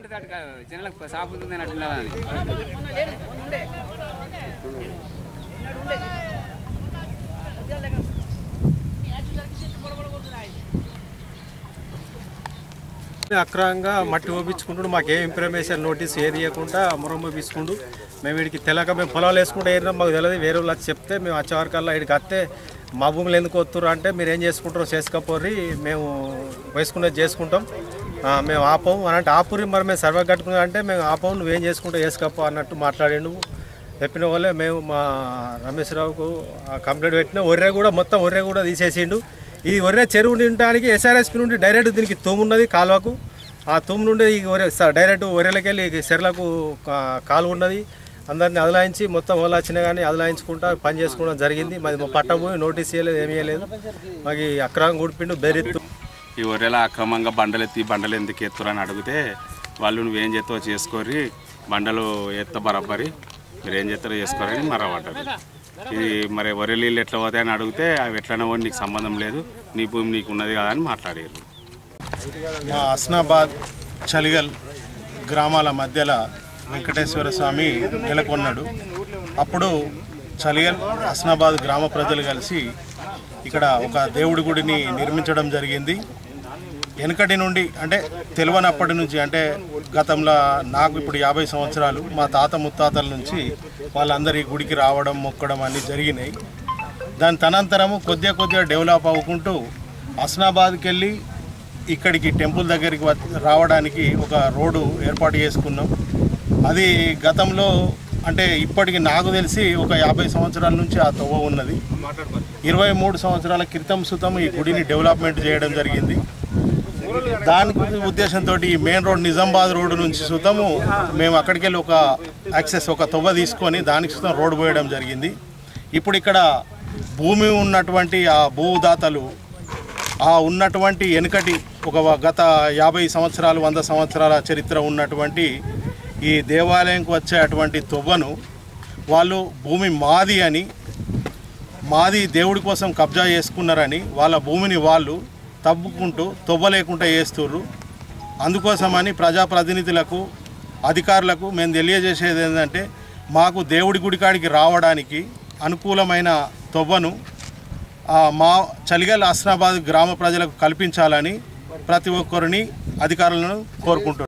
ఉంటుంది అటు జనాలకు సాగుతుంది అని అట్లా అక్రమంగా మట్టి ఓపించుకుంటూ మాకేం ఇన్ఫర్మేషన్ నోటీస్ ఏది ఇవ్వకుండా మొరం ఓపించుకుంటూ మేము వీడికి తెలియక మేము పొలాలు వేసుకుంటే ఏదో మాకు తెలియదు వేరే వాళ్ళు చెప్తే మేము వచ్చేవరకల్లా వీడికి వస్తే మా భూములు ఎందుకు వస్తున్నారు అంటే మీరు ఏం చేసుకుంటారో చేసుకోపోర్రి మేము వేసుకునేది చేసుకుంటాం మేము ఆపం అని అంటే ఆపురి మరి మేము సర్వే కట్టుకున్నా అంటే మేము ఆపం నువ్వేం చేసుకుంటావు వేసుకోపో అన్నట్టు మాట్లాడిండు చెప్పిన వాళ్ళే మేము మా రమేష్ రావుకు కంప్లైంట్ పెట్టిన ఒర్రె కూడా మొత్తం ఒర్రె కూడా తీసేసిండు ఈ ఒర్రె చెరువు నిండడానికి ఎస్ఆర్ఎస్పీ నుండి డైరెక్ట్ దీనికి తుమ్ము ఉన్నది కాలువకు ఆ తుమ్ము నుండి ఈ ఒర్రె డైరెక్ట్ ఒర్రెలకి వెళ్ళి చెర్లకు కాలువ ఉన్నది అందరినీ అదలాయించి మొత్తం వాళ్ళు వచ్చినా కానీ అదలాయించుకుంటా పని చేసుకోవడం జరిగింది మాది పట్టబోయి నోటీస్ ఇవ్వలేదు ఏమీ ఇవ్వలేదు మాకు అక్రమం కూడిపిండు బెరెత్తు ఈ ఒర్రెల అక్రమంగా బండలు ఎందుకు ఎత్తురని అడిగితే వాళ్ళు నువ్వేం చేస్తావో చేసుకోరి బండలు ఎత్త బరాబరి మీరు ఏం చేస్తారో చేసుకోరని మరవడ్డారు ఇది మరి వరి నీళ్ళు ఎట్లా పోతాయని అడిగితే అవి ఎట్లనే పోయి నీకు సంబంధం లేదు నీ భూమి నీకు ఉన్నది కదా అని మాట్లాడారు. మా హస్నాబాద్ చలిగల్ గ్రామాల మధ్యలో వెంకటేశ్వర స్వామి నెలకొన్నాడు. అప్పుడు చలిగల్ హస్నాబాద్ గ్రామ ప్రజలు కలిసి ఇక్కడ ఒక దేవుడి గుడిని నిర్మించడం జరిగింది. వెనకటి నుండి అంటే తెలియనప్పటి నుంచి అంటే గతంలో నాకు ఇప్పుడు 50 సంవత్సరాలు మా తాత ముత్తాతల నుంచి వాళ్ళందరి గుడికి రావడం మొక్కడం అన్నీ జరిగినాయి. దాని తనంతరము కొద్దిగా డెవలప్ అవ్వుకుంటూ హస్నాబాద్కి వెళ్ళి ఇక్కడికి టెంపుల్ దగ్గరికి రావడానికి ఒక రోడ్డు ఏర్పాటు చేసుకున్నాం. అది గతంలో అంటే ఇప్పటికి నాకు తెలిసి ఒక 50 సంవత్సరాల నుంచి ఆ తవ్వ ఉన్నది. 23 సంవత్సరాల క్రితం సుతం ఈ గుడిని డెవలప్మెంట్ చేయడం జరిగింది. దాని ఉద్దేశంతో ఈ మెయిన్ రోడ్ నిజామాబాద్ రోడ్డు నుంచి సుతము మేము అక్కడికి వెళ్ళి ఒక యాక్సెస్ ఒక తవ్వ తీసుకొని దానికి సుతం రోడ్డు పోయడం జరిగింది. ఇప్పుడు ఇక్కడ భూమి ఉన్నటువంటి ఆ భూదాతలు ఆ ఉన్నటువంటి వెనుకటి ఒక గత 50 సంవత్సరాలు 100 సంవత్సరాల చరిత్ర ఉన్నటువంటి ఈ దేవాలయంకు వచ్చే అటువంటి తవ్వను వాళ్ళు భూమి మాది అని మాది దేవుడి కోసం కబ్జా చేసుకున్నారని వాళ్ళ భూమిని వాళ్ళు తవ్వుకుంటూ తవ్వ లేకుండా చేస్తుర్రు. అందుకోసమని ప్రజాప్రతినిధులకు అధికారులకు మేము తెలియజేసేది ఏంటంటే మాకు దేవుడి గుడికాడికి రావడానికి అనుకూలమైన తవ్వను మా చలిగల్ హస్నాబాద్ గ్రామ ప్రజలకు కల్పించాలని ప్రతి ఒక్కరిని అధికారులను కోరుకుంటున్నాం.